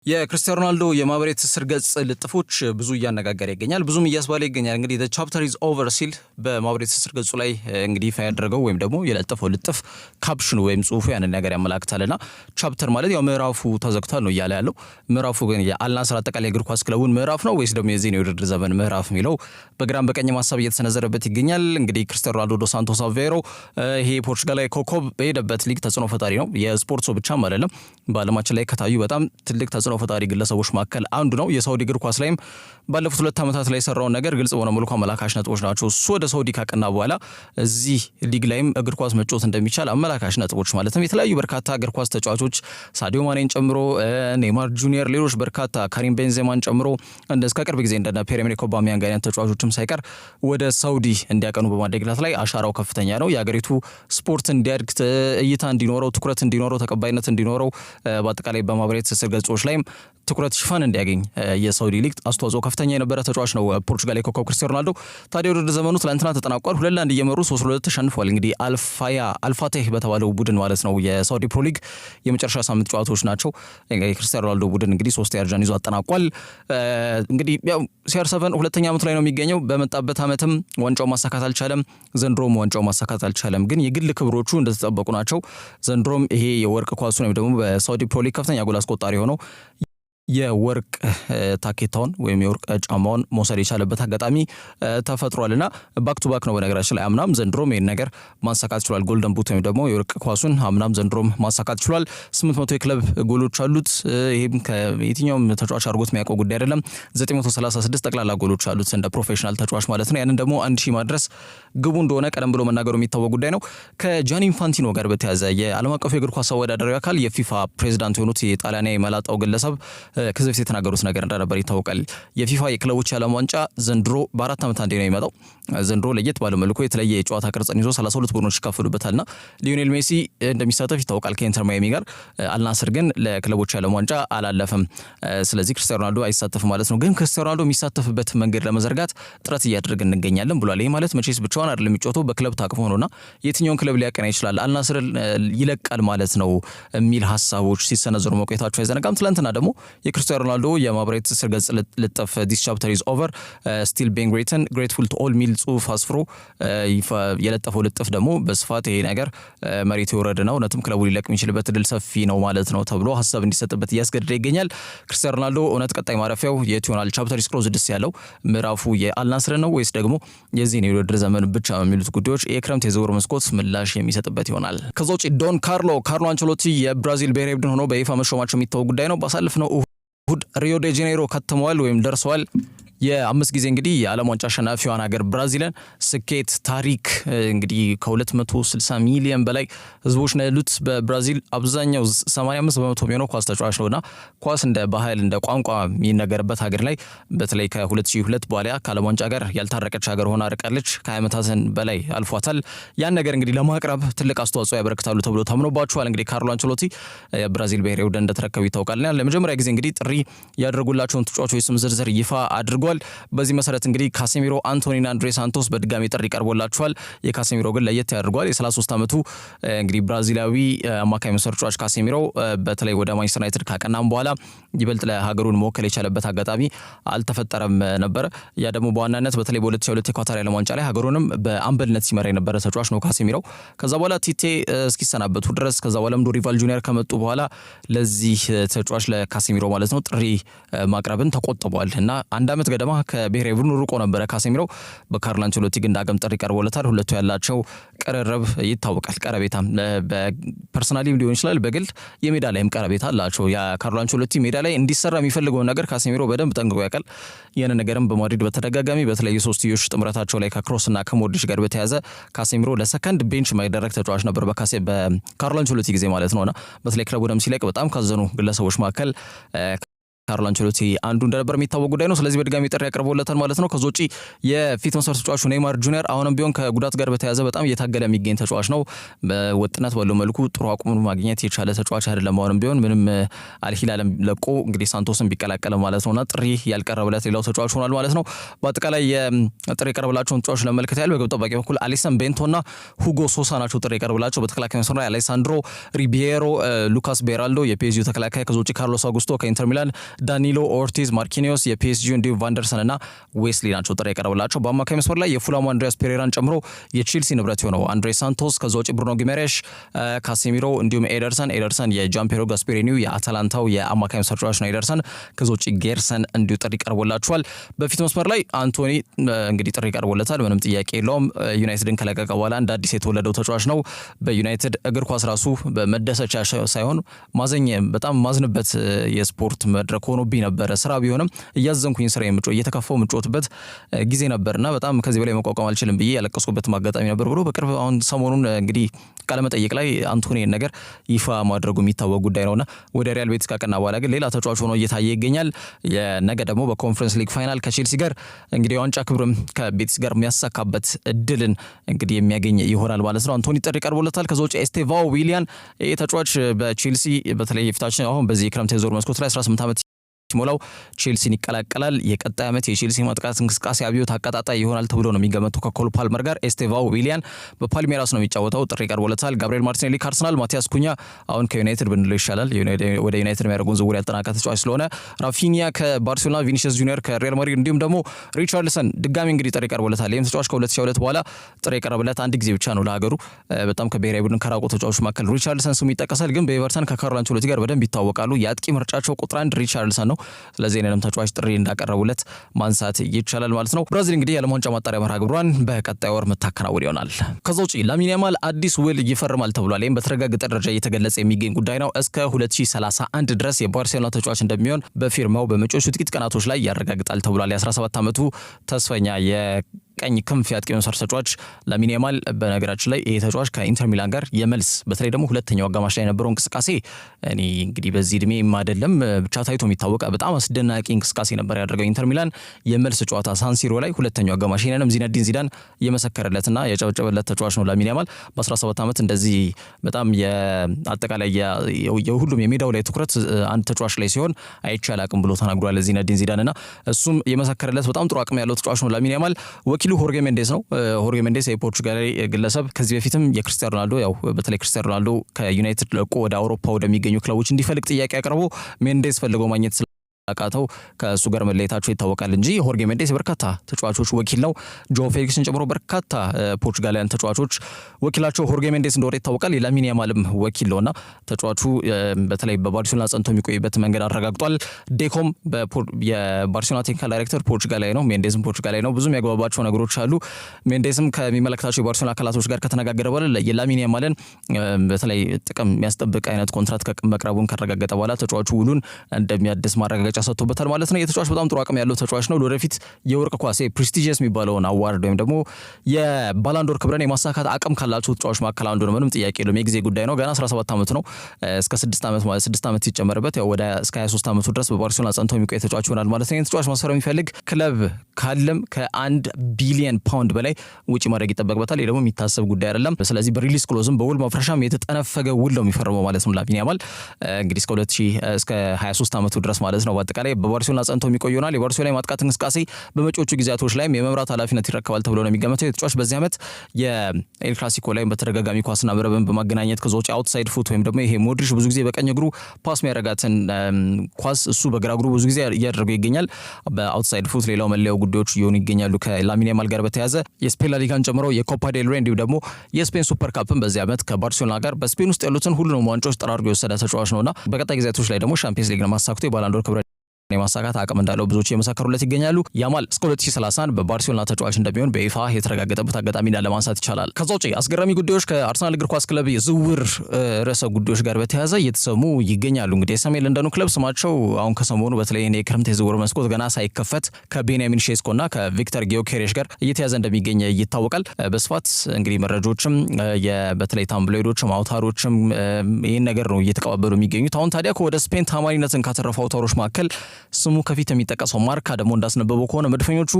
የክርስቲያኖ ሮናልዶ የማህበራዊ ትስስር ገጽ ልጥፎች ብዙ እያነጋገረ ይገኛል። ብዙም እያስባለ ይገኛል። እንግዲህ the chapter is over ሲል በማህበራዊ ትስስር ገጹ ላይ እንግዲህ ይፋ ያደረገው ወይም ደግሞ የለጠፈው ልጥፍ ካፕሽኑ ወይም ጽሁፉ ያንን ነገር ያመላክታልና ቻፕተር ማለት ያው ምዕራፉ ተዘግቷል ነው እያለ ያለው። ምዕራፉ ግን የአልናስር አጠቃላይ እግር ኳስ ክለቡን ምዕራፍ ነው ወይስ ደግሞ የዚህ የውድድር ዘመን ምዕራፍ የሚለው በግራም በቀኝም ሀሳብ እየተሰነዘረበት ይገኛል። እንግዲህ ክርስቲያኖ ሮናልዶ ዶስ ሳንቶስ አቬሮ ይሄ ፖርቹጋላዊ ኮከብ በሄደበት ሊግ ተጽዕኖ ፈጣሪ ነው። የስፖርት ሰው ብቻም አይደለም። በዓለማችን ላይ ከታዩ በጣም ትልቅ ተጽዕኖ ፈጣሪ ግለሰቦች መካከል አንዱ ነው። የሳውዲ እግር ኳስ ላይም ባለፉት 2 ዓመታት ላይ የሰራውን ነገር ግልጽ በሆነ መልኩ አመላካሽ ነጥቦች ናቸው። እሱ ወደ ሳውዲ ካቀና በኋላ እዚህ ሊግ ላይም እግር ኳስ መጫወት እንደሚቻል አመላካሽ ነጥቦች ማለትም የተለያዩ በርካታ እግር ኳስ ተጫዋቾች ሳዲዮ ማኔን ጨምሮ ኔይማር ጁኒየር፣ ሌሎች በርካታ ካሪም ቤንዜማን ጨምሮ እስከ ቅርብ ጊዜ እንደና ፒየር-ኤመሪክ ኦባሜያንግ አይነት ተጫዋቾችም ሳይቀር ወደ ሳውዲ እንዲያቀኑ በማድረግ ላይ አሻራው ከፍተኛ ነው። የሀገሪቱ ስፖርት እንዲያድግ፣ እይታ እንዲኖረው፣ ትኩረት እንዲኖረው፣ ተቀባይነት እንዲኖረው በአጠቃላይ በማህበራዊ ትስስር ገጾች ላይም ትኩረት ሽፋን እንዲያገኝ የሳውዲ ሊግ አስተዋጽኦ ከፍተኛ የነበረ ተጫዋች ነው ፖርቹጋል የኮከብ ክርስቲያኖ ሮናልዶ። ታዲያ ወደ ዘመኑ ትላንትና ተጠናቋል። 2-1 እየመሩ 3-2 ተሸንፏል። እንግዲህ አልፋቴህ በተባለው ቡድን ማለት ነው የሳውዲ ፕሮ ሊግ የመጨረሻ ሳምንት ጨዋታዎች ናቸው። የክርስቲያኖ ሮናልዶ ቡድን እንግዲህ 3 ያርጃን ይዞ አጠናቋል። እንግዲህ ያው CR7 ሁለተኛ ዓመቱ ላይ ነው የሚገኘው። በመጣበት ዓመትም ዋንጫው ማሳካት አልቻለም። ዘንድሮም ዋንጫው ማሳካት አልቻለም። ግን የግል ክብሮቹ እንደተጠበቁ ናቸው። ዘንድሮም ይሄ የወርቅ ኳሱን ወይም ደግሞ በሳውዲ ፕሮ ሊግ ከፍተኛ ጎል አስቆጣሪ ሆነው የወርቅ ታኬታውን ወይም የወርቅ ጫማውን መውሰድ የቻለበት አጋጣሚ ተፈጥሯልና ባክ ቱ ባክ ነው። በነገራችን ላይ አምናም ዘንድሮም ይሄን ነገር ማሳካት ችሏል። ጎልደን ቡት ወይም ደግሞ የወርቅ ኳሱን አምናም ዘንድሮም ማሳካት ችሏል። 800 የክለብ ጎሎች አሉት። ይሄም ከየትኛውም ተጫዋች አድርጎት የሚያውቀው ጉዳይ አይደለም። 936 ጠቅላላ ጎሎች አሉት እንደ ፕሮፌሽናል ተጫዋች ማለት ነው። ያንን ደግሞ 1000 ማድረስ ግቡ እንደሆነ ቀደም ብሎ መናገሩ የሚታወቅ ጉዳይ ነው። ከጃኒ ኢንፋንቲኖ ጋር በተያያዘ የዓለም አቀፉ የእግር ኳስ አወዳዳሪ አካል የፊፋ ፕሬዚዳንት የሆኑት የጣሊያናዊ መላጣው ግለሰብ ከዚህ በፊት የተናገሩት ነገር እንደነበር ይታወቃል። የፊፋ የክለቦች የዓለም ዋንጫ ዘንድሮ በ4 ዓመት አንዴ ነው የሚመጣው። ዘንድሮ ለየት ባለ መልኩ የተለየ የጨዋታ ቅርጽን ይዞ 32 ቡድኖች ይካፈሉበታልና ሊዮኔል ሜሲ እንደሚሳተፍ ይታወቃል ከኢንተር ማያሚ ጋር። አልናስር ግን ለክለቦች የዓለም ዋንጫ አላለፈም። ስለዚህ ክርስቲያኖ ሮናልዶ አይሳተፍም ማለት ነው። ግን ክርስቲያኖ ሮናልዶ የሚሳተፍበት መንገድ ለመዘርጋት ጥረት እያደረግን እንገኛለን ብሏል። ይሄ ማለት መቼስ ብቻውን አይደለም የሚጫወተው በክለብ ታቅፎ ነውና የትኛውን ክለብ ሊያቀና ይችላል፣ አልናስር ይለቃል ማለት ነው የሚል ሀሳቦች ሲሰነዘሩ መቆየታቸው አይዘነጋም። ትላንትና ደግሞ የክርስቲያኖ ሮናልዶ የማህበራዊ ትስስር ገጽ ልጥፍ this chapter is over still being written grateful to all ሚል ጽሁፍ አስፍሮ የለጠፈው ልጥፍ ደግሞ በስፋት ይሄ ነገር መሬት የወረደ ነው፣ እውነትም ክለቡ ሊለቅ የሚችልበት እድል ሰፊ ነው ማለት ነው ተብሎ ሀሳብ እንዲሰጥበት እያስገደደ ይገኛል። ክርስቲያኖ ሮናልዶ እውነት ቀጣይ ማረፊያው የት ይሆናል? ቻፕተር is closed ያለው ምዕራፉ የአልናስር ነው ወይስ ደግሞ የዚህን የውድድር ዘመን ብቻ የሚሉት ጉዳዮች የክረምት የዝውውር መስኮት ምላሽ የሚሰጥበት ይሆናል። ከዛ ውጪ ዶን ካርሎ አንቸሎቲ የብራዚል ብሔራዊ ቡድን ሆኖ በይፋ መሾማቸው የሚታወቅ ጉዳይ ነው። ባሳለፍነው እሁድ ሪዮ ዴ ጄኔሮ ከተመዋል ወይም ደርሰዋል። የ5 ጊዜ እንግዲህ የዓለም ዋንጫ አሸናፊዋን ሀገር ብራዚልን ስኬት ታሪክ እንግዲህ ከ260 ሚሊዮን በላይ ህዝቦች ነው ያሉት በብራዚል። አብዛኛው 85% የሚሆነው ኳስ ተጫዋች ነውና ኳስ እንደ ባህል እንደ ቋንቋ የሚነገርበት ሀገር ላይ በተለይ ከ2002 በኋላ ከዓለም ዋንጫ ጋር ያልታረቀች ሀገር ሆና ርቃለች። ከ20 ዓመታትን በላይ አልፏታል። ያን ነገር እንግዲህ ለማቅረብ ትልቅ አስተዋጽኦ ያበረክታሉ ተብሎ ታምኖባቸዋል። እንግዲህ ካርሎ አንቸሎቲ የብራዚል ብሔራዊ ቡድን እንደተረከቡ ይታወቃልና ለመጀመሪያ ጊዜ እንግዲህ ጥሪ ያደረጉላቸውን ተጫዋቾች ስም ዝርዝር ይፋ አድርጓል። በዚህ መሰረት እንግዲህ ካሴሚሮ፣ አንቶኒና አንድሬ ሳንቶስ በድጋሚ ጥሪ ቀርቦላቸዋል። የካሴሚሮ ግን ለየት ያደርገዋል። የ33 ዓመቱ እንግዲህ ብራዚላዊ አማካይ መስመር ተጫዋች ካሴሚሮ በተለይ ወደ ማንቸስተር ዩናይትድ ካቀናም በኋላ ይበልጥ ለሀገሩን መወከል የቻለበት አጋጣሚ አልተፈጠረም ነበር። ያ ደግሞ በዋናነት በተለይ በ2002 የኳታር ዓለም ዋንጫ ላይ ሀገሩንም በአምበልነት ሲመራ የነበረ ተጫዋች ነው ካሴሚሮ። ከዛ በኋላ ቲቴ እስኪሰናበቱ ድረስ ከዛ በኋላም ዶሪቫል ጁኒየር ከመጡ በኋላ ለዚህ ተጫዋች ለካሴሚሮ ማለት ነው ጥሪ ማቅረብን ተቆጥቧል እና 1 ዓመት ገደማ ከብሔራዊ ቡድኑ ርቆ ነበረ ካሴሚሮ። በካርሎ አንቸሎቲ ግን ዳግም ጥሪ ቀርቦለታል። ሁለቱ ያላቸው ቅርርብ ይታወቃል። ቀረቤታም በፐርሰናሊም ሊሆን ይችላል፣ በግል የሜዳ ላይም ቀረቤታ አላቸው። የካርሎ አንቸሎቲ ሜዳ ላይ እንዲሰራ የሚፈልገውን ነገር ካሴሚሮ በደንብ ጠንቅቆ ያውቃል። ያን ነገርም በማድሪድ በተደጋጋሚ በተለይ የሶስትዮሽ ጥምረታቸው ላይ ከክሮስና ከሞድሪች ጋር በተያዘ ካሴሚሮ ለሰከንድ ቤንች ማይደረግ ተጫዋች ነበር በካርሎ አንቸሎቲ ጊዜ ማለት ነውና በተለይ ክለቡ ደም ሲለቅ በጣም ካዘኑ ግለሰቦች መካከል ካርሎ አንቸሎቲ አንዱ እንደነበር የሚታወቅ ጉዳይ ነው። ስለዚህ በድጋሚ ጥሪ ያቀርበውለታል ማለት ነው። ከዛ ውጪ የፊት መስመር ተጫዋቹ ኔይማር ጁኒየር አሁንም ቢሆን ከጉዳት ጋር በተያያዘ በጣም እየታገለ የሚገኝ ተጫዋች ነው። በወጥነት ባለው መልኩ ጥሩ አቁሙን ማግኘት የቻለ ተጫዋች አይደለም። አሁንም ቢሆን ምንም አልሂላልም ለቆ እንግዲህ ሳንቶስን ቢቀላቀል ማለት ነውና ጥሪ ያልቀረበለት ሌላው ተጫዋች ሆኗል ማለት ነው። በአጠቃላይ የጥሪ የቀረበላቸውን ተጫዋቾች ለመልከት ያህል በግብ ጠባቂ በኩል አሊሰን ቤንቶና ሁጎ ሶሳ ናቸው ጥሪ የቀረበላቸው። በተከላካይ መስመር ላይ አሌሳንድሮ ሪቤሮ፣ ሉካስ ቤራልዶ የፒኤስጂ ተከላካይ፣ ከዛ ውጪ ካርሎስ አውጉስቶ ከኢንተር ሚላን፣ ዳኒሎ ኦርቲዝ፣ ማርኪኒዮስ የፒኤስጂ እንዲሁም ቫንደርሰን እና ዌስሊ ናቸው ጥሪ የቀረበላቸው። በአማካይ መስመር ላይ የፉላሙ አንድሪያስ ፔሬራን ጨምሮ የቼልሲ ንብረት የሆነው አንድሬ ሳንቶስ፣ ከዛ ውጪ ብሩኖ ጊሜሬሽ፣ ካሴሚሮ እንዲሁም ኤደርሰን የጃምፔሮ ጋስፔሪኒው የአታላንታው የአማካይ መስመር ተጫዋች ነው ኤደርሰን። ከዛ ውጪ ጌርሰን እንዲሁ ጥሪ ቀርቦላቸዋል። በፊት መስመር ላይ አንቶኒ እንግዲህ ጥሪ ቀርቦለታል፣ ምንም ጥያቄ የለውም። ዩናይትድን ከለቀቀ በኋላ እንደ አዲስ የተወለደው ተጫዋች ነው። በዩናይትድ እግር ኳስ ራሱ በመደሰቻ ሳይሆን በጣም ማዝንበት የስፖርት መድረክ ሆኖብኝ ነበረ። ስራ ቢሆንም እያዘንኩኝ ስራ እየተከፋው የምጮትበት ጊዜ ነበርና በጣም ከዚህ በላይ መቋቋም አልችልም ብዬ ያለቀስኩበት አጋጣሚ ነበር ብሎ በቅርብ አሁን ሰሞኑን እንግዲህ ቃለመጠይቅ ላይ አንቶኒን ነገር ይፋ ማድረጉ የሚታወቅ ጉዳይ ነውና ወደ ሪያል ቤቲስ ካቀና በኋላ ግን ሌላ ተጫዋች ሆኖ እየታየ ይገኛል። የነገ ደግሞ በኮንፈረንስ ሊግ ፋይናል ከቼልሲ ጋር እንግዲህ ዋንጫ ክብርም ከቤቲስ ጋር የሚያሳካበት እድልን እንግዲህ የሚያገኝ ይሆናል ማለት ነው። አንቶኒ ጥሪ ቀርቦለታል። ከዛ ውጭ ኤስቴቫኦ ዊሊያን ተጫዋች በቼልሲ በተለይ የፊታችን አሁን በዚህ የክረምት የዞር መስኮት ላይ 18 ዓመት ሞላው ቼልሲን ይቀላቀላል። የቀጣይ ዓመት የቼልሲ ማጥቃት እንቅስቃሴ አብዮት አቀጣጣይ ይሆናል ተብሎ ነው የሚገመተው። ከኮል ፓልመር ጋር ኤስቴቫኦ ዊሊያን በፓልሜራስ ነው የሚጫወተው። ጥሪ ቀርቦለታል። ጋብሪኤል ማርቲኔሊ ከአርሰናል፣ ማቲያስ ኩኛ አሁን ከዩናይትድ ብንለው ይሻላል፣ ወደ ዩናይትድ የሚያደርጉን ዝውውር ያጠናቀቀ ተጫዋች ስለሆነ፣ ራፊኒያ ከባርሴሎና፣ ቪኒሲየስ ጁኒየር ከሪያል ማድሪድ እንዲሁም ደግሞ ሪቻርልሰን ድጋሚ እንግዲህ ጥሪ ቀርቦለታል። ይህም ተጫዋች ከ2002 በኋላ ጥሪ ቀረበለት አንድ ጊዜ ብቻ ነው ለሀገሩ። በጣም ከብሔራዊ ቡድን ከራቁ ተጫዋቾች መካከል ሪቻርልሰን ስሙ ይጠቀሳል። ግን በኤቨርተን ከካርሎ አንቸሎቲ ጋር በደንብ ይታወቃሉ። የአጥቂ ምርጫቸው ቁጥር 1 ሪቻርልሰን ነው። ስለዚህ ተጫዋች ጥሪ እንዳቀረቡለት ማንሳት ይቻላል ማለት ነው። ብራዚል እንግዲህ የዓለም ዋንጫ ማጣሪያ መርሃ ግብሯን በቀጣይ ወር የምታከናውን ይሆናል። ከዛ ውጪ ላሚን ያማል አዲስ ውል ይፈርማል ተብሏል። ይህም በተረጋገጠ ደረጃ እየተገለጸ የሚገኝ ጉዳይ ነው። እስከ 2031 ድረስ የባርሴሎና ተጫዋች እንደሚሆን በፊርማው በመጪዎቹ ጥቂት ቀናቶች ላይ ያረጋግጣል ተብሏል። የ17 ዓመቱ ተስፈኛ ቀኝ ክንፍ የአጥቂ መስመር ተጫዋች ላሚን ያማል በነገራችን ላይ ይሄ ተጫዋች ከኢንተር ሚላን ጋር የመልስ በተለይ ደግሞ ሁለተኛው አጋማሽ ላይ የነበረው እንቅስቃሴ እኔ እንግዲህ በዚህ እድሜ አይደለም ብቻ ታይቶ የሚታወቅ በጣም አስደናቂ እንቅስቃሴ ነበር ያደረገው ኢንተር ሚላን የመልስ ጨዋታ ሳንሲሮ ላይ ሁለተኛው አጋማሽ ይሄንንም ዚነዲን ዚዳን የመሰከረለትና ያጨበጨበለት ተጫዋች ነው ላሚን ያማል። በ17 ዓመት እንደዚህ በጣም የአጠቃላይ የሁሉም የሜዳው ላይ ትኩረት አንድ ተጫዋች ላይ ሲሆን አይቻል አቅም ብሎ ተናግሯል ዚነዲን ዚዳንና እሱም የመሰከረለት በጣም ጥሩ አቅም ያለው ተጫዋች ነው ላሚን ያማል። ወኪሉ ሆርጌ ሜንዴስ ነው። ሆርጌ ሜንዴስ የፖርቹጋላዊ ግለሰብ ከዚህ በፊትም የክርስቲያኖ ሮናልዶ በተለይ ክርስቲያኖ ሮናልዶ ከዩናይትድ ለቆ ወደ አውሮፓ ወደሚገኙ ክለቦች እንዲፈልግ ጥያቄ አቅርቦ ሜንዴስ ፈልጎ ማግኘት አቃተው ከእሱ ጋር መለየታቸው ይታወቃል እንጂ ሆርጌ ሜንዴስ በርካታ ተጫዋቾች ወኪል ነው። ጆ ፌሊክስን ጨምሮ በርካታ ፖርቹጋላውያን ተጫዋቾች ወኪላቸው ሆርጌ ሜንዴስ እንደሆነ ይታወቃል። የላሚን ያማልም ወኪል ነውና ተጫዋቹ በተለይ በባርሴሎና ጸንቶ የሚቆይበት መንገድ አረጋግጧል። ዴኮም የባርሴሎና ቴክኒካል ዳይሬክተር ፖርቹጋላዊ ነው። ሜንዴስም ፖርቹጋላዊ ነው። ብዙም ያግባባቸው ነገሮች አሉ። ሜንዴስም ከሚመለከታቸው የባርሴሎና አካላቶች ጋር ከተነጋገረ በኋላ የላሚን ያማልን በተለይ ጥቅም የሚያስጠብቅ አይነት ኮንትራት መቅረቡን ካረጋገጠ በኋላ ተጫዋቹ ውሉን እንደሚያድስ ማረጋገጫ ሰጥቶበታል ማለት ነው። የተጫዋች በጣም ጥሩ አቅም ያለው ተጫዋች ነው። ወደፊት የወርቅ ኳስ ፕሬስቲጂየስ የሚባለውን አዋርድ ወይም ደግሞ የባላንዶር ክብረን የማሳካት አቅም ካላቸው ተጫዋች መካከል አንዱ ነው። ምንም ጥያቄ የለውም። የጊዜ ጉዳይ ነው። ገና 17 ዓመቱ ነው። እስከ 6 ዓመት ሲጨመርበት ወደ እስከ 23 ዓመቱ ድረስ በባርሴሎና ጸንቶ የሚቆይ ተጫዋች ይሆናል ማለት ነው። ተጫዋች ማስፈረም የሚፈልግ ክለብ ካለም ከ1 ቢሊዮን ፓውንድ በላይ ውጪ ማድረግ ይጠበቅበታል። ይሄ ደግሞ የሚታሰብ ጉዳይ አይደለም። ስለዚህ በሪሊስ ክሎዝም በውል ማፍረሻም የተጠነፈገ ውል ነው የሚፈርመው ማለት ነው። ላሚን ያማል እንግዲህ እስከ 23 ዓመቱ ድረስ ማለት ነው። በአጠቃላይ በባርሴሎና ጸንቶ የሚቆይ ይሆናል። የባርሴሎና የማጥቃት እንቅስቃሴ በመጪዎቹ ጊዜያቶች ላይም የመምራት ኃላፊነት ይረከባል ተብሎ ነው የሚገመተው። የተጫዋች በዚህ ዓመት የኤል ክላሲኮ ላይ በተደጋጋሚ ኳስና መረብን በማገናኘት ከዛ ውጪ አውትሳይድ ፉት ወይም ደግሞ ይሄ ሞድሪች ብዙ ጊዜ በቀኝ እግሩ ፓስ የሚያደርጋትን ኳስ እሱ በግራ እግሩ ብዙ ጊዜ እያደረገው ይገኛል። በአውትሳይድ ፉት ሌላው መለያው ጉዳዮች እየሆኑ ይገኛሉ። ከላሚን ያማል ጋር በተያያዘ የስፔን ላሊጋን ጨምሮ የኮፓ ዴል ሬይ እንዲሁም ደግሞ የስፔን ሱፐር ካፕን በዚህ ዓመት ከባርሴሎና ጋር በስፔን ውስጥ ያሉትን ሁሉንም ዋንጫዎች ጠራርጎ የወሰደ ተጫዋች ነውና በቀጣይ ጊዜያቶች ላይ ደግሞ ሻምፒየንስ ሊግን ማሳክቶ የባላንዶር ክብረ የማሳካት አቅም እንዳለው ብዙዎች የመሰከሩለት ይገኛሉ። ያማል እስከ 2030 በባርሴሎና ተጫዋች እንደሚሆን በይፋ የተረጋገጠበት አጋጣሚ እንዳለ ማንሳት ይቻላል። ከዛ ውጪ አስገራሚ ጉዳዮች ከአርሰናል እግር ኳስ ክለብ የዝውውር ርዕሰ ጉዳዮች ጋር በተያያዘ እየተሰሙ ይገኛሉ። እንግዲህ የሰሜን ለንደኑ ክለብ ስማቸው አሁን ከሰሞኑ በተለይ የክረምት የዝውውር መስኮት ገና ሳይከፈት ከቤንያሚን ሼስኮና ከቪክተር ጊዮኬሬሽ ጋር እየተያዘ እንደሚገኝ ይታወቃል። በስፋት እንግዲህ መረጃዎችም በተለይ ታምብሎይዶችም አውታሮችም ይህን ነገር ነው እየተቀባበሉ የሚገኙት። አሁን ታዲያ ወደ ስፔን ታማኒነትን ካተረፉ አውታሮች መካከል ስሙ ከፊት የሚጠቀሰው ማርካ ደግሞ እንዳስነበበው ከሆነ መድፈኞቹ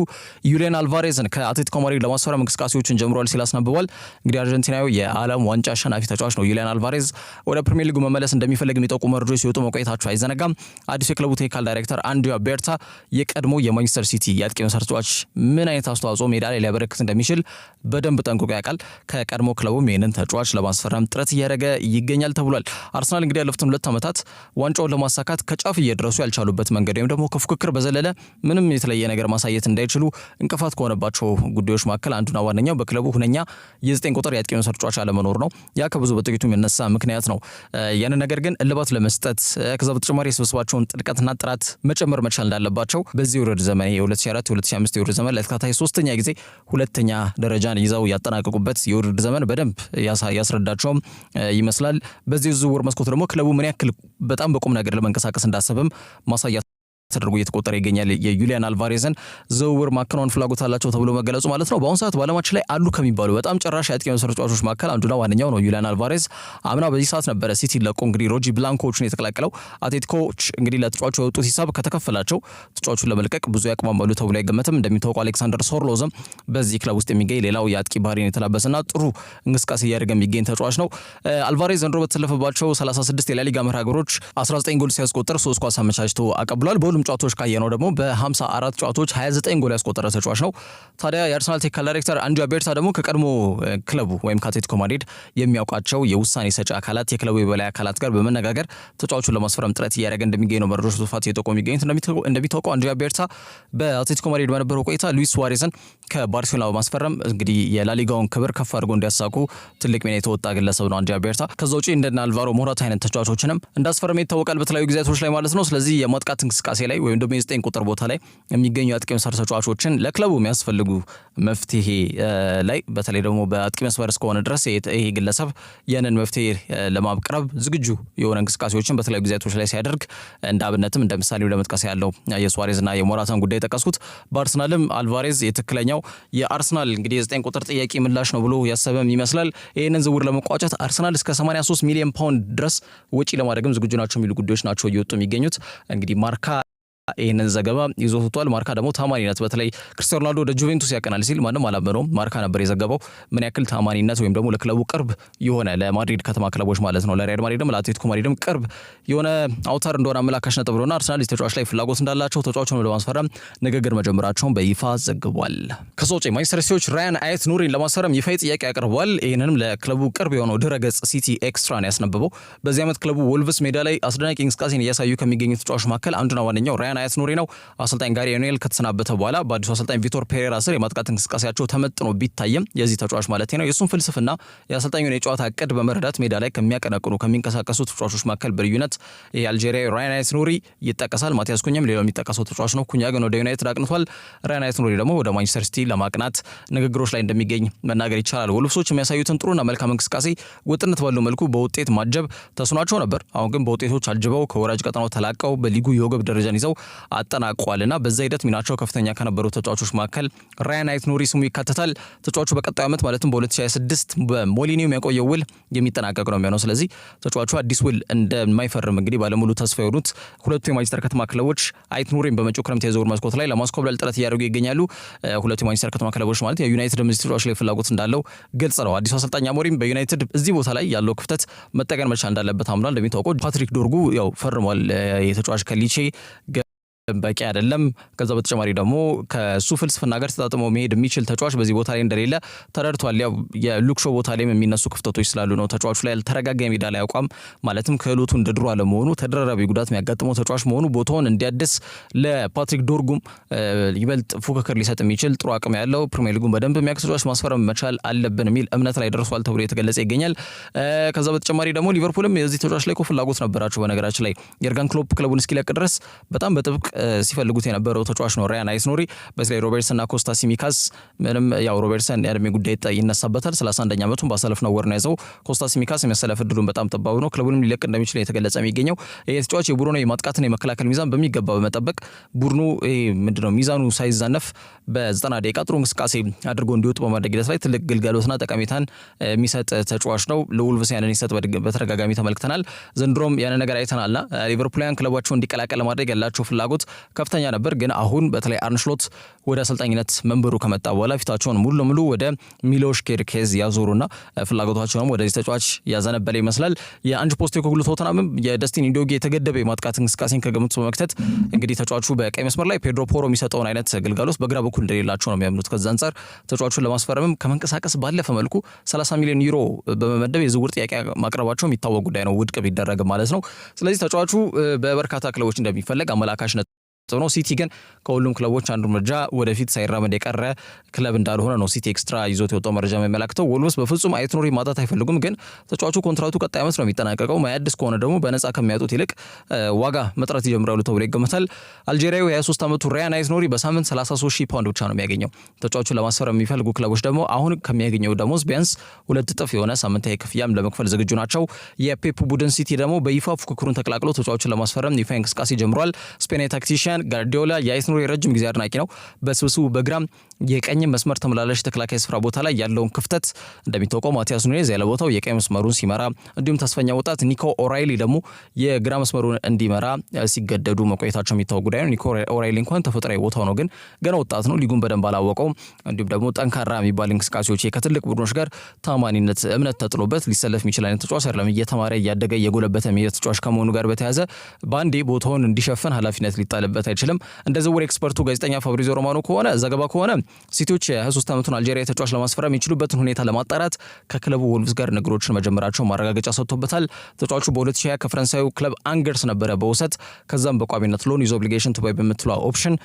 ዩሊያን አልቫሬዝን ከአትሌቲኮ ማድሪድ ለማስፈረም እንቅስቃሴዎችን ጀምሯል ሲል አስነብቧል። እንግዲህ አርጀንቲናዊ የዓለም ዋንጫ አሸናፊ ተጫዋች ነው። ዩሊያን አልቫሬዝ ወደ ፕሪሚየር ሊጉ መመለስ እንደሚፈልግ የሚጠቁሙ መረጃዎች ሲወጡ መቆየታቸው አይዘነጋም። አዲሱ የክለቡ ቴክኒካል ዳይሬክተር አንድሪያ ቤርታ የቀድሞ የማንቸስተር ሲቲ የአጥቂ መስመር ተጫዋች ምን አይነት አስተዋጽኦ ሜዳ ላይ ሊያበረክት እንደሚችል በደንብ ጠንቅቆ ያውቃል። ከቀድሞ ክለቡም ይህንን ተጫዋች ለማስፈረም ጥረት እያደረገ ይገኛል ተብሏል። አርሰናል እንግዲህ ያለፉትን 2 ዓመታት ዋንጫውን ለማሳካት ከጫፍ እየደረሱ ያልቻሉበት መንገድ ወይም ደግሞ ከፉክክር በዘለለ ምንም የተለየ ነገር ማሳየት እንዳይችሉ እንቅፋት ከሆነባቸው ጉዳዮች መካከል አንዱና ዋነኛው በክለቡ ሁነኛ የ9 ቁጥር የአጥቂ መስመር ተጫዋች አለመኖር ነው። ያ ከብዙ በጥቂቱ የሚነሳ ምክንያት ነው። ያንን ነገር ግን እልባት ለመስጠት ከዛ በተጨማሪ የስብስባቸውን ጥልቀትና ጥራት መጨመር መቻል እንዳለባቸው በዚህ ውድድር ዘመን የ2004-2005 የውድድር ዘመን ለተከታታይ 3ኛ ጊዜ 2ኛ ደረጃን ይዘው ያጠናቀቁበት የውድድር ዘመን በደንብ ያስረዳቸውም ይመስላል። በዚህ ዝውውር መስኮት ደግሞ ክለቡ ምን ያክል በጣም በቁም ነገር ለመንቀሳቀስ እንዳሰበም ማሳያ ተደርጎ እየተቆጠረ ይገኛል። የዩሊያን አልቫሬዝን ዝውውር ማከናወን ፍላጎት አላቸው ተብሎ መገለጹ ማለት ነው። በአሁኑ ሰዓት በዓለማችን ላይ አሉ ከሚባሉ በጣም ጨራሽ የአጥቂ መስመር ተጫዋቾች መካከል አንዱና ዋነኛው ነው ዩሊያን አልቫሬዝ። አምና በዚህ ሰዓት ነበረ ሲቲ ለቆ እንግዲህ ሮጂ ብላንኮዎችን የተቀላቀለው። አትሌቲኮች እንግዲህ ለተጫዋቹ የወጡት ሂሳብ ከተከፈላቸው ተጫዋቹን ለመልቀቅ ብዙ ያቅማማሉ ተብሎ አይገመትም። እንደሚታወቀው አሌክሳንደር ሶርሎዝም በዚህ ክለብ ውስጥ የሚገኝ ሌላው የአጥቂ ባህሪን የተላበሰና ጥሩ እንቅስቃሴ እያደረገ የሚገኝ ተጫዋች ነው። አልቫሬዝ ዘንድሮ በተሰለፈባቸው 36 የላሊጋ መርሃ ግብሮች 19 ጎል ሲያስቆጥር 3 ኳስ አመቻችቶ አቀብሏል። በሁሉም ጨዋታዎች ካየነው ደግሞ በ54 ጨዋታዎች 29 ጎል ያስቆጠረ ተጫዋች ነው። ታዲያ የአርሰናል ቴክኒካል ዳይሬክተር አንድሪያ ቤርታ ደግሞ ከቀድሞ ክለቡ ወይም ከአትሌቲኮ ማድሪድ የሚያውቃቸው የውሳኔ ሰጪ አካላት የክለቡ የበላይ አካላት ጋር በመነጋገር ተጫዋቹን ለማስፈረም ጥረት እያደረገ እንደሚገኝ ነው መረጃዎች በስፋት እየጠቆሙ የሚገኙት። እንደሚታወቀው አንድሪያ ቤርታ በአትሌቲኮ ማድሪድ በነበረው ቆይታ ሉዊስ ሱዋሬዝን ከባርሴሎና በማስፈረም እንግዲህ የላሊጋውን ክብር ከፍ አድርጎ እንዲያሳኩ ትልቅ ሚና የተወጣ ግለሰብ ነው አንድሪያ ቤርታ። ከዛ ውጪ እንደና አልቫሮ ሞራታ አይነት ተጫዋቾችንም እንዳስፈረመ ይታወቃል በተለያዩ ጊዜያቶች ላይ ማለት ነው። ስለዚህ የማጥቃት እንቅስቃሴ ላይ ወይም ደግሞ የ9 ቁጥር ቦታ ላይ የሚገኙ አጥቂ መስመር ተጫዋቾችን ለክለቡ የሚያስፈልጉ መፍትሄ ላይ በተለይ ደግሞ በአጥቂ መስመር እስከሆነ ድረስ ይሄ ግለሰብ ያንን መፍትሄ ለማቅረብ ዝግጁ የሆነ እንቅስቃሴዎችን በተለያዩ ጊዜያቶች ላይ ሲያደርግ እንደ አብነትም እንደ ምሳሌ ለመጥቀስ ያለው የሱዋሬዝና የሞራታን ጉዳይ ጠቀስኩት። በአርሰናልም አልቫሬዝ የትክክለኛው የአርሰናል እንግዲህ የ9 ቁጥር ጥያቄ ምላሽ ነው ብሎ ያሰበም ይመስላል። ይህንን ዝውውር ለመቋጨት አርሰናል እስከ 83 ሚሊዮን ፓውንድ ድረስ ወጪ ለማድረግም ዝግጁ ናቸው የሚሉ ጉዳዮች ናቸው እየወጡ የሚገኙት። እንግዲህ ማርካ ይህንን ዘገባ ይዞ ወጥቷል። ማርካ ደግሞ ታማኒነት በተለይ ክርስቲያኖ ሮናልዶ ወደ ጁቬንቱስ ያቀናል ሲል ማንም አላመነውም። ማርካ ነበር የዘገበው ምን ያክል ታማኒነት ወይም ደግሞ ለክለቡ ቅርብ የሆነ ለማድሪድ ከተማ ክለቦች ማለት ነው ለሪያል ማድሪድም ለአትሌቲኮ ማድሪድም ቅርብ የሆነ አውታር እንደሆነ አመላካሽ ነጥብ ነውና አርሰናል ተጫዋች ላይ ፍላጎት እንዳላቸው ተጫዋቹን ለማስፈረም ንግግር መጀመራቸውን በይፋ ዘግቧል። ከዛ ውጪ ማንቸስተር ሲቲዎች ራያን አየት ኑሪን ለማስፈረም ይፋ ጥያቄ ያቀርበዋል። ይህንንም ለክለቡ ቅርብ የሆነው ድረገጽ ሲቲ ኤክስትራን ያስነበበው። በዚህ ዓመት ክለቡ ወልቭስ ሜዳ ላይ አስደናቂ እንቅስቃሴን እያሳዩ ከሚገኙ ተጫዋቾች መካከል አንዱና ዋነኛው ራያን አየት ኑሪ ነው። አሰልጣኝ ጋሪ ኔል ከተሰናበተ በኋላ በአዲሱ አሰልጣኝ ቪቶር ፔሬራ ስር የማጥቃት እንቅስቃሴያቸው ተመጥኖ ቢታየም የዚህ ተጫዋች ማለት ነው የእሱን ፍልስፍና የአሰልጣኙን የጨዋታ እቅድ በመረዳት ሜዳ ላይ ከሚያቀነቅኑ ከሚንቀሳቀሱ ተጫዋቾች መካከል በልዩነት የአልጄሪያ ራያን አየት ኑሪ ይጠቀሳል። ማቲያስ ኩኛም ሌላው የሚጠቀሰው ተጫዋች ነው። ኩኛ ግን ወደ ዩናይትድ አቅንቷል። ራያን አየት ኑሪ ደግሞ ወደ ማንቸስተር ሲቲ ለማቅናት ንግግሮች ላይ እንደሚገኝ መናገር ይቻላል። ወልቭሶች የሚያሳዩትን ጥሩና መልካም እንቅስቃሴ ውጥነት ባለው መልኩ በውጤት ማጀብ ተስኗቸው ነበር። አሁን ግን በውጤቶች አጅበው ከወራጅ ቀጠናው ተላቀው በሊጉ የወገብ ደረጃን ይዘው አጠናቀዋልና በዛ ሂደት ሚናቸው ከፍተኛ ከነበሩ ተጫዋቾች መካከል ራያን አየት ኑሪ ስሙ ይካተታል። ተጫዋቹ በቀጣዩ ዓመት ማለትም በ2026 በሞሊኒው የሚያቆየው ውል የሚጠናቀቅ ነው የሚሆነው። ስለዚህ ተጫዋቹ አዲስ ውል እንደማይፈርም እንግዲህ ባለሙሉ ተስፋ የሆኑት ሁለቱ የማንቸስተር ከተማ ክለቦች አየት ኑሪን በመጪው ክረምት የዝውውር መስኮት ላይ ለማስኮብለል ጥረት እያደረጉ ይገኛሉ። ሁለቱ የማንቸስተር ከተማ ክለቦች ማለት የዩናይትድ ተጫዋች ላይ ፍላጎት እንዳለው ግልጽ ነው። አዲሱ አሰልጣኝ አሞሪም በዩናይትድ እዚህ ቦታ ላይ ያለው ክፍተት መጠቀም መቻል እንዳለበት አምኗል። እንደሚታወቀው ፓትሪክ ዶርጉ ያው ፈርሟል። የተጫዋች ከሊቼ በቂ አይደለም። ከዛ በተጨማሪ ደግሞ ከሱ ፍልስፍና ጋር ተጣጥሞ መሄድ የሚችል ተጫዋች በዚህ ቦታ ላይ እንደሌለ ተረድቷል። ያው የሉክሾ ቦታ ላይ የሚነሱ ክፍተቶች ስላሉ ነው ተጫዋቹ ላይ ያልተረጋጋ ሜዳ ላይ አቋም ማለትም ክህሎቱ እንደ ድሮ አለመሆኑ ተደራራቢ ጉዳት የሚያጋጥመው ተጫዋች መሆኑ ቦታውን እንዲያድስ ለፓትሪክ ዶርጉም ይበልጥ ፉክክር ሊሰጥ የሚችል ጥሩ አቅም ያለው ፕሪሚየር ሊጉን በደንብ የሚያውቅ ተጫዋች ማስፈረም መቻል አለብን የሚል እምነት ላይ ደርሷል ተብሎ የተገለጸ ይገኛል። ከዛ በተጨማሪ ደግሞ ሊቨርፑልም የዚህ ተጫዋች ላይ ፍላጎት ነበራቸው። በነገራችን ላይ የርገን ክሎፕ ክለቡን እስኪለቅ ድረስ በጣም በጥብቅ ሲፈልጉት የነበረው ተጫዋች ነው ራያን አይስኖሪ። በተለይ ሮበርትሰንና ኮስታ ሲሚካስ ምንም ያው ሮበርትሰን የእድሜ ጉዳይ ይነሳበታል 31ኛ ዓመቱን ባሳለፍነው ወር ነው ያዘው። ኮስታ ሲሚካስ የሚያሰለፍ እድሉን በጣም ጠባብ ነው። ክለቡንም ሊለቅ እንደሚችል የተገለጸ የሚገኘው ይሄ ተጫዋች የቡድኑ የማጥቃትና የመከላከል ሚዛን በሚገባ በመጠበቅ ቡድኑ ምንድነው ሚዛኑ ሳይዛነፍ በ90 ደቂቃ ጥሩ እንቅስቃሴ አድርጎ እንዲወጡ በማድረግ ሂደት ላይ ትልቅ ግልጋሎትና ጠቀሜታን የሚሰጥ ተጫዋች ነው። ለውልቭስ ያንን ይሰጥ በተደጋጋሚ ተመልክተናል። ዘንድሮም ያንን ነገር አይተናልና ሊቨርፑልያን ክለባቸው እንዲቀላቀል ለማድረግ ያላቸው ፍላጎት ከፍተኛ ነበር። ግን አሁን በተለይ አርነ ስሎት ወደ አሰልጣኝነት መንበሩ ከመጣ በኋላ ፊታቸውን ሙሉ ለሙሉ ወደ ሚሎሽ ኬርኬዝ ያዞሩና ፍላጎታቸውም ወደዚህ ተጫዋች ያዘነበለ ይመስላል። የአንጅ ፖስቴኮግሉ ቶተንሃምም የደስቲኒ ዶጊ የተገደበ የማጥቃት እንቅስቃሴን ከግምት በመክተት እንግዲህ ተጫዋቹ በቀይ መስመር ላይ ፔድሮ ፖሮ የሚሰጠውን አይነት ግልጋሎት በግራ በኩል እንደሌላቸው ነው የሚያምኑት። ከዛ አንጻር ተጫዋቹን ለማስፈረምም ከመንቀሳቀስ ባለፈ መልኩ 30 ሚሊዮን ዩሮ በመመደብ የዝውውር ጥያቄ ማቅረባቸው የሚታወቅ ጉዳይ ነው፣ ውድቅ ቢደረግ ማለት ነው። ስለዚህ ተጫዋቹ በበርካታ ክለቦች እንደሚፈለግ አመላካች ነው። ሲቲ ግን ከሁሉም ክለቦች አንዱ እርምጃ ወደፊት ሳይራመድ የቀረ ክለብ እንዳልሆነ ነው ሲቲ ኤክስትራ ይዞት የወጣው መረጃ የሚያመላክተው። ወልቭስ በፍጹም አይስኖሪ ማጣት አይፈልጉም። ግን ተጫዋቹ ኮንትራቱ ቀጣይ ዓመት ነው የሚጠናቀቀው። ማያድስ ከሆነ ደግሞ በነፃ ከሚያጡት ይልቅ ዋጋ መጥራት ይጀምራሉ ተብሎ ይገመታል። አልጄሪያዊ 23 ዓመቱ ራያን አይስኖሪ በሳምንት 33,000 ፓውንድ ብቻ ነው የሚያገኘው። ተጫዋቹን ለማስፈረም የሚፈልጉ ክለቦች ደግሞ አሁን ከሚያገኘው ደሞዝ ቢያንስ 2 እጥፍ የሆነ ሳምንታዊ ክፍያም ለመክፈል ዝግጁ ናቸው። የፔፕ ቡድን ሲቲ ደግሞ በይፋ ፉክክሩን ተቀላቅሎ ተጫዋቹን ለማስፈረም ይፋ እንቅስቃሴ ጀምሯል። ስፔናዊ ታክቲሽያን ጋርዲዮላ የአይስኖሪ ረጅም ጊዜ አድናቂ ነው። በስብስቡ በግራም የቀኝ መስመር ተመላላሽ ተከላካይ ስፍራ ቦታ ላይ ያለውን ክፍተት እንደሚታወቀው ማቲያስ ኑኔዝ ያለ ቦታው የቀኝ መስመሩን ሲመራ፣ እንዲሁም ተስፈኛ ወጣት ኒኮ ኦራይሊ ደግሞ የግራ መስመሩን እንዲመራ ሲገደዱ መቆየታቸው የሚታወቅ ጉዳይ ነው። ኒኮ ኦራይሊ እንኳን ተፈጥሯዊ ቦታው ነው፣ ግን ገና ወጣት ነው፣ ሊጉን በደንብ አላወቀውም። እንዲሁም ደግሞ ጠንካራ የሚባል እንቅስቃሴዎች ከትልቅ ቡድኖች ጋር ታማኒነት እምነት ተጥሎበት ሊሰለፍ የሚችል አይነት ተጫዋች አይደለም። እየተማረ እያደገ እየጎለበተ የሚሄድ ተጫዋች ከመሆኑ ጋር በተያያዘ በአንዴ ቦታውን እንዲሸፍን ኃላፊነት ሊጣልበት አይችልም። እንደ ዝውውር ኤክስፐርቱ ጋዜጠኛ ፋብሪዚዮ ሮማኖ ከሆነ ዘገባ ከሆነ ሲቲዎች የ23 ዓመቱን አልጄሪያ ተጫዋች ለማስፈረም የሚችሉበትን ሁኔታ ለማጣራት ከክለቡ ወልቭስ ጋር ንግሮችን መጀመራቸው ማረጋገጫ ሰጥቶበታል። ተጫዋቹ በ2020 ከፈረንሳዩ ክለብ አንገርስ ነበረ በውሰት ከዛም በቋሚነት ሎን ዩዝ ኦብሊጌሽን ቱ ባይ በምትለው ኦፕሽን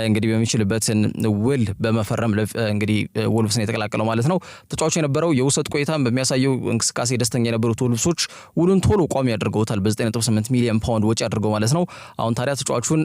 እንግዲህ በሚችልበትን ውል በመፈረም እንግዲህ ወልቭስን የተቀላቀለው ማለት ነው። ተጫዋቹ የነበረው የውሰት ቆይታን በሚያሳየው እንቅስቃሴ ደስተኛ የነበሩት ወልቭሶች ውሉን ቶሎ ቋሚ ያደርገውታል በ9.8 ሚሊዮን ፓውንድ ወጪ አድርገው ማለት ነው። አሁን ታዲያ ተጫዋቹን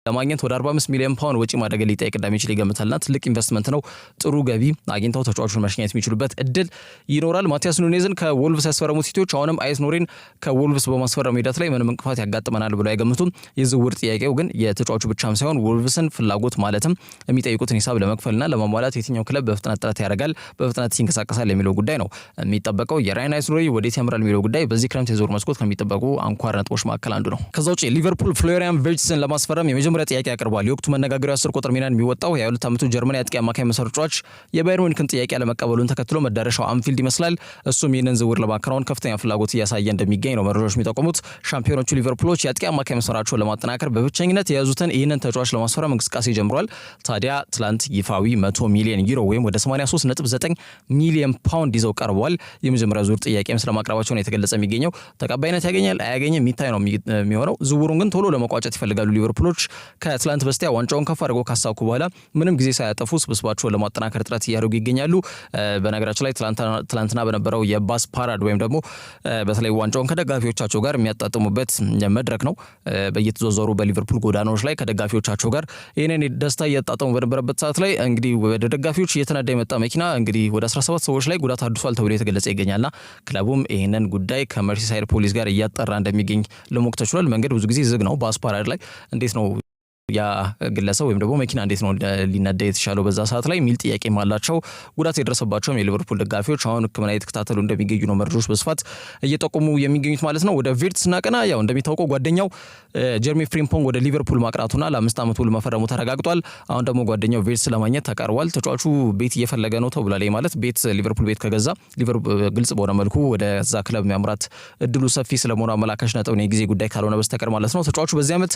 ለማግኘት ወደ 45 ሚሊዮን ፓውንድ ወጪ ማድረግ ሊጠይቅ እንደሚችል ይገምታልና ትልቅ ኢንቨስትመንት ነው። ጥሩ ገቢ አግኝተው ተጫዋቹን መሸኘት የሚችሉበት እድል ይኖራል። ማቲያስ ኑኔዝን ከወልቭስ ያስፈረሙት ሲቲዎች አሁንም አይስኖሪን ከወልቭስ በማስፈረም ሂደት ላይ ምንም እንቅፋት ያጋጥመናል ብለው አይገምቱም። የዝውውር ጥያቄው ግን የተጫዋቹ ብቻም ሳይሆን ወልቭስን ፍላጎት ማለትም የሚጠይቁትን ሂሳብ ለመክፈልና ለማሟላት የትኛው ክለብ በፍጥነት ጥረት ያደርጋል፣ በፍጥነት ይንቀሳቀሳል የሚለው ጉዳይ ነው የሚጠበቀው። የራያን አይስኖሪ ወዴት ያምራል የሚለው ጉዳይ በዚህ ክረምት የዝውውር መስኮት ከሚጠበቁ አንኳር ነጥቦች መካከል አንዱ ነው። ከዛ ውጪ ሊቨርፑል ፍሎሪያን ቪርትስን ለማስፈረም የመጀመሪያ ጥያቄ ያቀርባል። የወቅቱ መነጋገሪያ 10 ቁጥር ሚናን የሚወጣው የ22 ዓመቱ ጀርመን አጥቂ አማካይ መስመር ተጫዋች የባየር ሙኒክን ጥያቄ ለመቀበሉን ተከትሎ መዳረሻው አንፊልድ ይመስላል። እሱም ይህንን ዝውውር ለማከናወን ከፍተኛ ፍላጎት እያሳየ እንደሚገኝ ነው መረጃዎች የሚጠቁሙት። ሻምፒዮኖቹ ሊቨርፑሎች የአጥቂ አማካይ መስመራቸውን ለማጠናከር በብቸኝነት የያዙትን ይህንን ተጫዋች ለማስፈረም እንቅስቃሴ ጀምሯል። ታዲያ ትላንት ይፋዊ 100 ሚሊዮን ዩሮ ወይም ወደ 83.9 ሚሊዮን ፓውንድ ይዘው ቀርበዋል። የመጀመሪያ ዙር ጥያቄም ስለማቅረባቸው ነው የተገለጸ የሚገኘው። ተቀባይነት ያገኛል አያገኝም የሚታይ ነው የሚሆነው። ዝውውሩን ግን ቶሎ ለመቋጨት ይፈልጋሉ ሊቨርፑሎች። ከትላንት በስቲያ ዋንጫውን ከፍ አድርገው ካሳኩ በኋላ ምንም ጊዜ ሳያጠፉ ስብስባቸውን ለማጠናከር ጥረት እያደረጉ ይገኛሉ። በነገራችን ላይ ትላንትና በነበረው የባስ ፓራድ ወይም ደግሞ በተለይ ዋንጫውን ከደጋፊዎቻቸው ጋር የሚያጣጥሙበት መድረክ ነው። በየተዘዋወሩ በሊቨርፑል ጎዳናዎች ላይ ከደጋፊዎቻቸው ጋር ይህንን ደስታ እያጣጠሙ በነበረበት ሰዓት ላይ እንግዲህ ወደ ደጋፊዎች እየተነዳ የመጣ መኪና እንግዲህ ወደ 17 ሰዎች ላይ ጉዳት አድርሷል ተብሎ የተገለጸ ይገኛልና ክለቡም ይህንን ጉዳይ ከመርሲሳይድ ፖሊስ ጋር እያጠራ እንደሚገኝ ለሞቅ ተችሏል። መንገድ ብዙ ጊዜ ዝግ ነው። ባስ ፓራድ ላይ እንዴት ነው ያ ግለሰብ ወይም ደግሞ መኪና እንዴት ነው ሊነዳ የተሻለው በዛ ሰዓት ላይ የሚል ጥያቄ ማላቸው ጉዳት የደረሰባቸውም የሊቨርፑል ደጋፊዎች አሁን ሕክምና የተከታተሉ እንደሚገኙ ነው መረጃዎች በስፋት እየጠቆሙ የሚገኙት ማለት ነው። ወደ ቪርትስ ስናቀና ያው እንደሚታወቀው ጓደኛው ጀርሚ ፍሪምፖንግ ወደ ሊቨርፑል ማቅናቱና ለ5 ዓመት ውል መፈረሙ ተረጋግጧል። አሁን ደግሞ ጓደኛው ቪርትስ ለማግኘት ተቃርቧል። ተጫዋቹ ቤት እየፈለገ ነው ተብሏል። ማለት ቤት ሊቨርፑል ቤት ከገዛ ግልጽ በሆነ መልኩ ወደዛ ክለብ የሚያምራት እድሉ ሰፊ ስለመሆኑ አመላካሽ ነጥብ ነው፣ የጊዜ ጉዳይ ካልሆነ በስተቀር ማለት ነው። ተጫዋቹ በዚህ ዓመት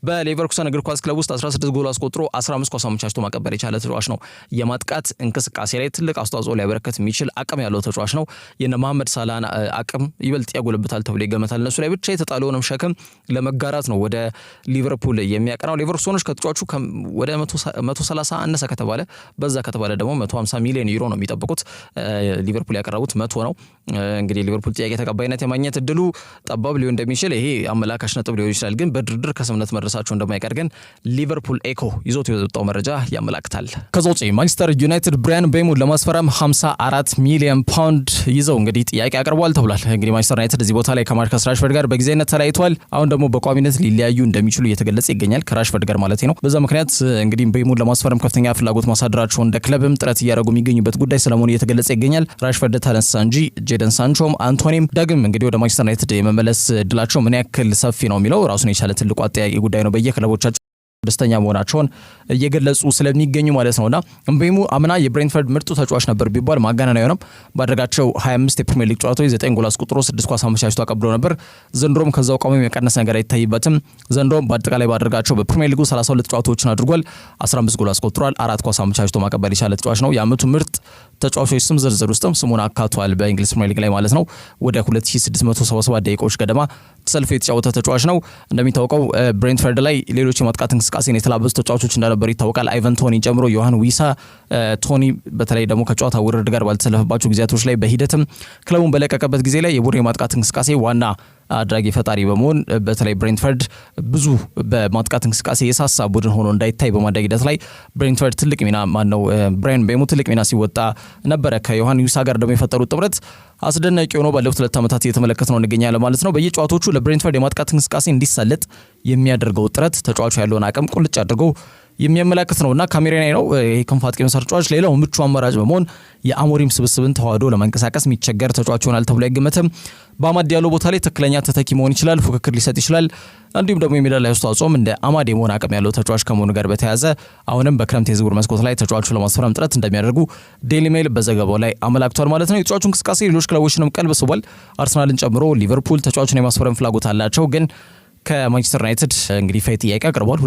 በሌቨርኩሰን እግር ኳስ ክለብ ውስጥ 16 ጎል አስቆጥሮ 15 ኳስ አመቻችቶ ማቀበል የቻለ ተጫዋች ነው። የማጥቃት እንቅስቃሴ ላይ ትልቅ አስተዋጽኦ ሊያበረከት የሚችል አቅም ያለው ተጫዋች ነው። የነ መሐመድ ሳላህን አቅም ይበልጥ ያጎለብታል ተብሎ ይገመታል። እነሱ ላይ ብቻ የተጣለውንም ሸክም ለመጋራት ነው ወደ ሊቨርፑል የሚያቀናው። ሌቨርኩሰኖች ከተጫዋቹ ወደ 130 አነሰ ከተባለ በዛ ከተባለ ደግሞ 150 ሚሊዮን ዩሮ ነው የሚጠብቁት። ሊቨርፑል ያቀረቡት 100 ነው። እንግዲህ ሊቨርፑል ጥያቄ ተቀባይነት የማግኘት እድሉ ጠባብ ሊሆን እንደሚችል ይሄ አመላካሽ ነጥብ ሊሆን ይችላል። ግን በድርድር ከስምነት መድረሳቸው መድረሳቸው እንደማይቀር ግን ሊቨርፑል ኤኮ ይዞት የወጣው መረጃ ያመላክታል። ከዛ ውጪ ማንቸስተር ዩናይትድ ብራያን ቤሙን ለማስፈረም 54 ሚሊዮን ፓውንድ ይዘው እንግዲህ ጥያቄ አቅርበዋል ተብሏል። እንግዲህ ማንቸስተር ዩናይትድ እዚህ ቦታ ላይ ከማርከስ ራሽፈርድ ጋር በጊዜያዊነት ተለያይቷል። አሁን ደግሞ በቋሚነት ሊለያዩ እንደሚችሉ እየተገለጸ ይገኛል ከራሽፈርድ ጋር ማለት ነው። በዛ ምክንያት እንግዲህ ቤሙን ለማስፈረም ከፍተኛ ፍላጎት ማሳደራቸው እንደ ክለብም ጥረት እያደረጉ የሚገኙበት ጉዳይ ስለመሆኑ እየተገለጸ ይገኛል። ራሽፈርድ ተነሳ እንጂ ጄደን ሳንቾም አንቶኒም ዳግም እንግዲህ ወደ ማንቸስተር ዩናይትድ የመመለስ እድላቸው ምን ያክል ሰፊ ነው የሚለው ራሱን የቻለ ትልቁ አጠያቂ ጉዳይ ነው። በየክለቦቻቸው ደስተኛ መሆናቸውን እየገለጹ ስለሚገኙ ማለት ነውና ምቤሙ አምና የብሬንትፈርድ ምርጡ ተጫዋች ነበር ቢባል ማጋነን አይሆንም። ባደረጋቸው 25 የፕሪሚየር ሊግ ጨዋታዎች 9 ጎል አስቆጥሮ 6 ኳስ አመቻችቶ አቀብሎ ነበር። ዘንድሮም ከዛው ቋሚ የቀነሰ ነገር አይታይበትም። ዘንድሮም በአጠቃላይ ባደረጋቸው በፕሪሚየር ሊጉ 32 ጨዋታዎችን አድርጓል። 15 ጎል አስቆጥሯል። 4 ኳስ አመቻችቶ ማቀበል የቻለ ተጫዋች ነው። የአመቱ ምርጥ ተጫዋቾች ስም ዝርዝር ውስጥም ስሙን አካቷል። በእንግሊዝ ፕሪሚየር ሊግ ላይ ማለት ነው። ወደ 2677 ደቂቃዎች ገደማ ተሰልፎ የተጫወተ ተጫዋች ነው። እንደሚታወቀው ብሬንትፈርድ ላይ ሌሎች የማጥቃት እንቅስቃሴን የተላበሱ ተጫዋቾች እንደነበሩ ይታወቃል። አይቨን ቶኒ ጨምሮ ዮሐን ዊሳ ቶኒ በተለይ ደግሞ ከጨዋታ ውርድ ጋር ባልተሰለፈባቸው ጊዜያቶች ላይ በሂደትም ክለቡን በለቀቀበት ጊዜ ላይ የቡድን የማጥቃት እንቅስቃሴ ዋና አድራጊ ፈጣሪ በመሆን በተለይ ብሬንትፈርድ ብዙ በማጥቃት እንቅስቃሴ የሳሳ ቡድን ሆኖ እንዳይታይ በማድረግ ሂደት ላይ ብሬንትፈርድ ትልቅ ሚና ብራያን ቤሙ ትልቅ ሚና ሲወጣ ነበረ። ከዮሐን ዊሳ ጋር ደግሞ የፈጠሩት ጥምረት አስደናቂ ሆኖ ባለፉት 2 ዓመታት እየተመለከትነው እንገኛለን ማለት ነው። በየጨዋታዎቹ ለብሬንትፈርድ የማጥቃት እንቅስቃሴ እንዲሳለጥ የሚያደርገው ጥረት ተጫዋቹ ያለውን አቅም ቁልጭ አድርገው የሚያመላክት ነውና ካሜሮናዊ ነው። ይሄ ክንፍ አጥቂ ተጫዋች ሌላው ምቹ አማራጭ በመሆን የአሞሪም ስብስብን ተዋህዶ ለመንቀሳቀስ የሚቸገር ተጫዋች ይሆናል ተብሎ አይገመትም። በአማድ ያለው ቦታ ላይ ትክክለኛ ተተኪ መሆን ይችላል፣ ፉክክር ሊሰጥ ይችላል። እንዲሁም ደግሞ የሜዳ ላይ አስተዋጽኦም እንደ አማድ የመሆን አቅም ያለው ተጫዋች ከመሆኑ ጋር በተያያዘ አሁንም በክረምት የዝውውር መስኮት ላይ ተጫዋቹ ለማስፈረም ጥረት እንደሚያደርጉ ዴይሊ ሜል በዘገባው ላይ አመላክቷል ማለት ነው። የተጫዋቹ እንቅስቃሴ ሌሎች ክለቦችንም ቀልብ ስቧል። አርሰናልን ጨምሮ ሊቨርፑል ተጫዋቹን የማስፈረም ፍላጎት አላቸው። ግን ከማንቸስተር ዩናይትድ እንግዲህ ፋይ ጥያቄ አቅርቧል።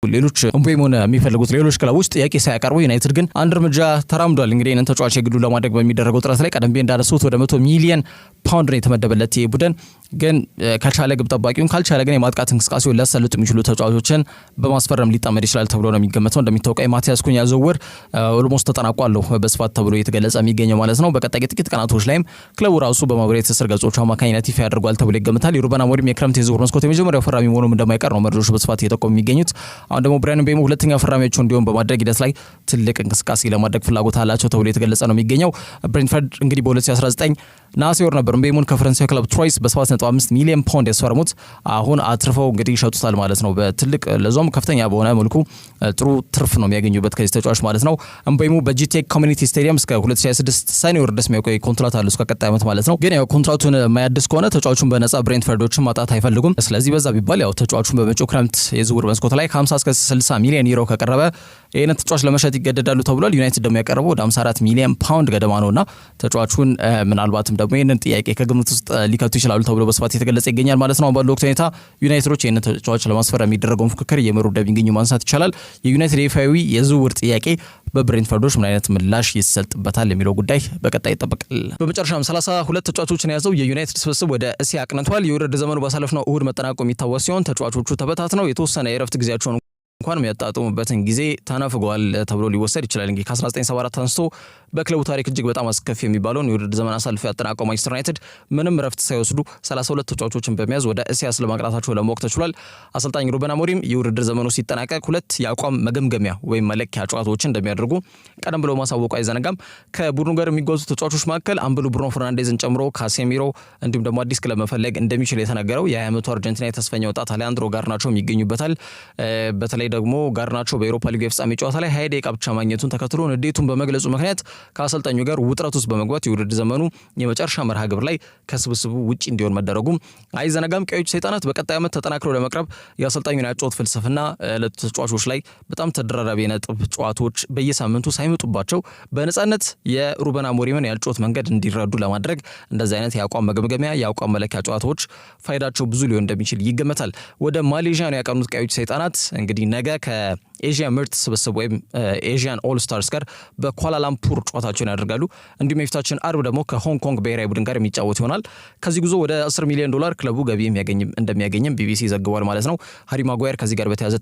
ሌሎች ምቤሙን የሚፈልጉት ሌሎች ክለቦች ጥያቄ ሳያቀርቡ ዩናይትድ ግን አንድ እርምጃ ተራምዷል። እንግዲህ እነን ተጫዋች የግሉ ለማድረግ በሚደረገው ጥረት ላይ ቀደም ብዬ እንዳነሱት ወደ 100 ሚሊዮን ፓውንድ ነው የተመደበለት ይህ ቡድን። ግን ከቻለ ግብ ጠባቂውን ካልቻለ ግን የማጥቃት እንቅስቃሴውን ሊያሳልጡ የሚችሉ ተጫዋቾችን በማስፈረም ሊጣመድ ይችላል ተብሎ ነው የሚገመተው። እንደሚታወቀው የማቲያስ ኩኛ ዝውውር ኦልሞስት ተጠናቋል በስፋት ተብሎ የተገለጸ የሚገኘው ማለት ነው። በቀጣይ ጥቂት ቀናቶች ላይም ክለቡ ራሱ በማህበራዊ ትስስር ገጾቹ አማካኝነት ይፋ ያደርጓል ተብሎ ይገመታል። የሩበን አሞሪም የክረምት የዝውውር መስኮት የመጀመሪያው ፈራሚ መሆኑም እንደማይቀር ነው መረጃዎች በስፋት እየጠቆሙ የሚገኙት። አሁን ደግሞ ብራያን ቤሙ ሁለተኛ ፈራሚያቸው እንዲሆን በማድረግ ሂደት ላይ ትልቅ እንቅስቃሴ ለማድረግ ፍላጎት አላቸው ተብሎ የተገለጸ ነው የሚገኘው። ብሬንትፈርድ እንግዲህ በ2019 ነሐሴ ወር ነበር ቤሙን ከፈረንሳይ ክለብ ትሮይስ በ7.5 ሚሊዮን ፓውንድ ያስፈረሙት። አሁን አትርፈው እንግዲህ ይሸጡታል ማለት ነው። በትልቅ ለዞም ከፍተኛ በሆነ መልኩ ጥሩ ትርፍ ነው የሚያገኙበት ከዚህ ተጫዋች ማለት ነው። ቤሙ በጂቴክ ኮሚኒቲ ስታዲየም እስከ 2026 ሰኔ ወር ድረስ የሚያቆይ ኮንትራት አለው እስከ ቀጣይ ዓመት ማለት ነው። ግን ያው ኮንትራቱን የማያድስ ከሆነ ተጫዋቹን በነፃ ብሬንትፈርዶችን ማጣት አይፈልጉም። ስለዚህ በዛ ቢባል ያው ተጫዋቹን በመጪው ክረምት የዝውውር መስኮት ላይ ከ50 እስከ 60 ሚሊዮን ዩሮ ከቀረበ ይህንን ተጫዋች ለመሸጥ ይገደዳሉ ተብሏል። ዩናይትድ ደግሞ ያቀረበው ወደ 54 ሚሊዮን ፓውንድ ገደማ ነውና ተጫዋቹን ምናልባትም ደግሞ ይህንን ጥያቄ ከግምት ውስጥ ሊከቱ ይችላሉ ተብሎ በስፋት የተገለጸ ይገኛል ማለት ነው። ባለው ወቅት ሁኔታ ዩናይትዶች ይህንን ተጫዋች ለማስፈረም የሚደረገውን ፉክክር እየመሩ እንደሚገኙ ማንሳት ይቻላል። የዩናይትድ ይፋዊ የዝውውር ጥያቄ በብሬንትፈርዶች ምን አይነት ምላሽ ይሰጥበታል የሚለው ጉዳይ በቀጣይ ይጠበቃል። በመጨረሻም 32 ተጫዋቾችን የያዘው የዩናይትድ ስብስብ ወደ እስያ አቅንቷል። የውድድር ዘመኑ ባሳለፍነው እሁድ መጠናቀቁ የሚታወስ ሲሆን ተጫዋቾቹ ተበታትነው የተወሰነ የእረፍት ጊዜያቸውን እንኳን የሚያጣጥሙበትን ጊዜ ተነፍገዋል ተብሎ ሊወሰድ ይችላል። እንግዲህ ከ1974 አንስቶ በክለቡ ታሪክ እጅግ በጣም አስከፊ የሚባለውን የውድድር ዘመን አሳልፎ ያጠናቀው ማንቸስተር ዩናይትድ ምንም ረፍት ሳይወስዱ 32 ተጫዋቾችን በመያዝ ወደ እስያ ስለማቅናታቸው ለማወቅ ተችሏል። አሰልጣኝ ሩበን አሞሪም የውድድር ዘመኑ ሲጠናቀቅ 2 የአቋም መገምገሚያ ወይም መለኪያ ጨዋታዎችን እንደሚያደርጉ ቀደም ብሎ ማሳወቁ አይዘነጋም። ከቡድኑ ጋር የሚጓዙ ተጫዋቾች መካከል አምበሉ ብሩኖ ፈርናንዴዝን ጨምሮ ካሴሚሮ እንዲሁም ደግሞ አዲስ ክለብ መፈለግ እንደሚችል የተነገረው የ20 ዓመቱ አርጀንቲና የተስፈኛ ወጣት አሌሃንድሮ ጋርናቾ ይገኙበታል። በተለይ ደግሞ ጋርናቾ በአውሮፓ ሊግ የፍጻሜ ጨዋታ ላይ 20 ደቂቃ ብቻ ማግኘቱን ተከትሎ ንዴቱን በመግለጹ ምክንያት ከአሰልጣኙ ጋር ውጥረት ውስጥ በመግባት የውድድር ዘመኑ የመጨረሻ መርሃ ግብር ላይ ከስብስቡ ውጪ እንዲሆን መደረጉ አይዘነጋም። ቀዮች ሰይጣናት በቀጣይ ዓመት ተጠናክረው ለመቅረብ የአሰልጣኙን ያጫወት ፍልስፍና ለተጫዋቾች ላይ በጣም ተደራራቢ ነጥብ ጨዋታዎች በየሳምንቱ ሳይመጡባቸው በነጻነት የሩበን አሞሪምን ያጫወት መንገድ እንዲረዱ ለማድረግ እንደዚህ አይነት የአቋም መገምገሚያ የአቋም መለኪያ ጨዋታዎች ፋይዳቸው ብዙ ሊሆን እንደሚችል ይገመታል። ወደ ማሌዥያ ነው ያቀኑት ቀዮች ሰይጣናት እንግዲህ ነገ ኤዥያ ምርጥ ስብስብ ወይም ኤዥያን ኦል ስታርስ ጋር በኳላላምፑር ጨዋታቸውን ያደርጋሉ። እንዲሁም የፊታችን አርብ ደግሞ ከሆንግ ኮንግ ብሔራዊ ቡድን ጋር የሚጫወት ይሆናል። ከዚህ ጉዞ ወደ $10 ሚሊዮን ክለቡ ገቢ እንደሚያገኝም ቢቢሲ ዘግቧል ማለት ነው። ሃሪ ማጓየር ከዚህ ጋር በተያዘ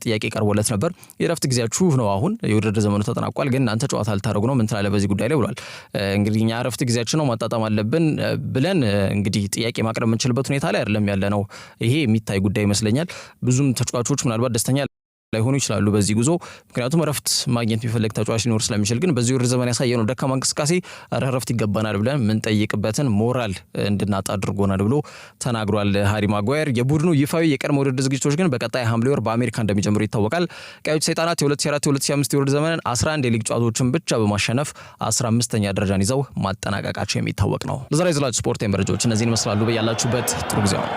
ጥያቄ ቀርቦለት ነበር። የረፍት ጊዜያችሁ ነው፣ አሁን የውድድር ዘመኑ ተጠናቋል፣ ግን እናንተ ጨዋታ ልታደርጉ ነው፣ ምን ትላለህ በዚህ ጉዳይ ላይ ብሏል። እንግዲህ እኛ ረፍት ጊዜያችን ነው ማጣጣም አለብን ብለን እንግዲህ ጥያቄ ማቅረብ የምንችልበት ሁኔታ ላይ አይደለም ያለ ነው። ይሄ የሚታይ ጉዳይ ይመስለኛል። ብዙም ተጫዋቾች ምናልባት ደስተኛ ላይሆኑ ይችላሉ በዚህ ጉዞ፣ ምክንያቱም ረፍት ማግኘት የሚፈልግ ተጫዋች ሊኖር ስለሚችል። ግን በዚህ ውድድር ዘመን ያሳየነው ደካማ እንቅስቃሴ ረፍት ይገባናል ብለን የምንጠይቅበትን ሞራል እንድናጣ አድርጎናል ብሎ ተናግሯል ሃሪ ማጓየር። የቡድኑ ይፋዊ የቀድሞ ውድድር ዝግጅቶች ግን በቀጣይ ሐምሌ ወር በአሜሪካ እንደሚጀምሩ ይታወቃል። ቀዮች ሰይጣናት የ2004-2005 የውድድር ዘመንን 11 የሊግ ጨዋታዎችን ብቻ በማሸነፍ 15ኛ ደረጃን ይዘው ማጠናቀቃቸው የሚታወቅ ነው። ለዛሬ ይዘላችሁ ስፖርታዊ መረጃዎች እነዚህን ይመስላሉ። በያላችሁበት ጥሩ ጊዜ ነው።